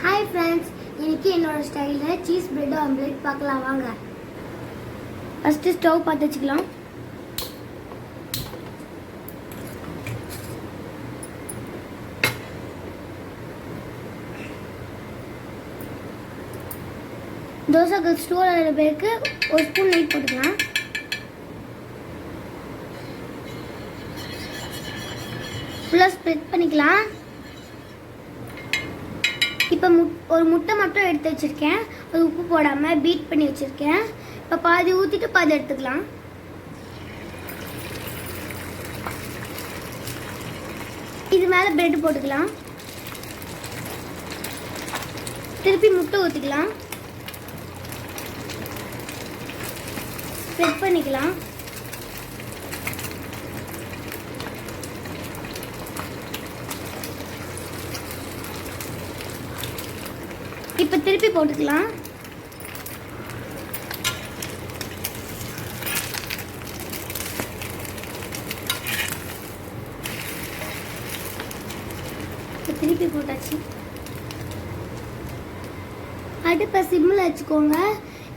Hi friends, இன்னைக்கு என்னோட ஸ்டைலில் சீஸ் பிரெட் ஆம்லேட் பார்க்கலாம் வாங்க. ஃபஸ்ட்டு ஸ்டவ் பார்த்து வச்சுக்கலாம். தோசைக்கு ஸ்டோர் ஆகிற பேருக்கு ஒரு ஸ்பூன் நெய் போட்டுக்கலாம். ஃபுல்லாக ஸ்ப்ரெட் பண்ணிக்கலாம். இப்போ ஒரு முட்டை மட்டும் எடுத்து வச்சுருக்கேன். அது உப்பு போடாமல் பீட் பண்ணி வச்சுருக்கேன். இப்போ பாதி ஊற்றிட்டு பாதி எடுத்துக்கலாம். இது மேலே பிரெட் போட்டுக்கலாம். திருப்பி முட்டை ஊற்றிக்கலாம். ஸ்ப்ரெட் பண்ணிக்கலாம். இப்போ திருப்பி போட்டுக்கலாம். திருப்பி போட்டாச்சு. அடுப்பை சிம்மில் வச்சுக்கோங்க.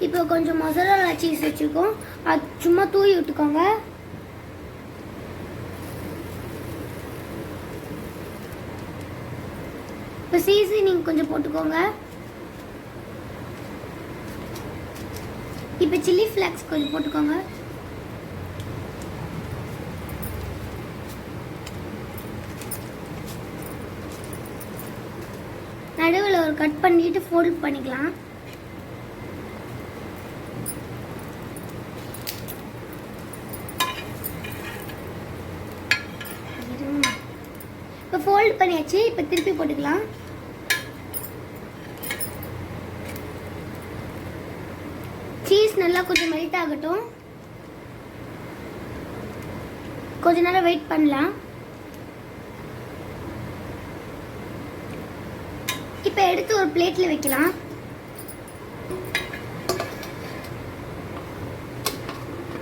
இப்போ கொஞ்சம் மொசரல்லா சீஸ் வச்சுருக்கோம், அது சும்மா தூவி விட்டுக்கோங்க. இப்போ சீசனிங் கொஞ்சம் போட்டுக்கோங்க. இப்போ சில்லி ஃப்ளேக்ஸ் கொஞ்சம் போட்டுக்கோங்க. நடுவில் ஒரு கட் பண்ணிட்டு ஃபோல்ட் பண்ணிக்கலாம். இப்போ ஃபோல்ட் பண்ணியாச்சு. இப்போ திருப்பி போட்டுக்கலாம். சீஸ் நல்லா கொஞ்சம் மெல்ட் ஆகட்டும். கொஞ்ச நேரம் வெயிட் பண்ணலாம். இப்போ எடுத்து ஒரு பிளேட்ல வைக்கலாம்.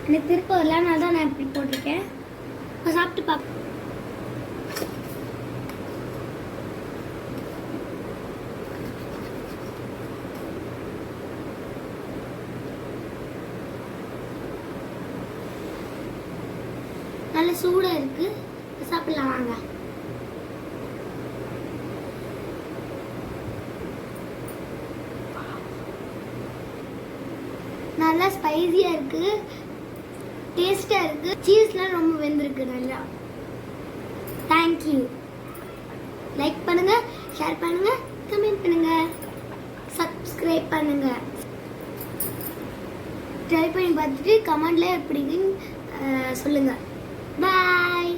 எனக்கு திருப்ப வரலனால தான் நான் இப்படி போட்டிருக்கேன். சாப்பிட்டு பார்ப்பேன். நல்ல சூடாக இருக்கு, சாப்பிடலாம் வாங்க. நல்லா ஸ்பைசியாக இருக்கு, டேஸ்டாக இருக்கு. சீஸ்லாம் ரொம்ப வெந்திருக்கு நல்லா. தேங்க்யூ. லைக் பண்ணுங்க, ஷேர் பண்ணுங்க, கமெண்ட் பண்ணுங்க, சப்ஸ்கிரைப் பண்ணுங்க. ட்ரை பண்ணி பார்த்துட்டு கமெண்ட்ல எப்படின்னு சொல்லுங்க. Bye.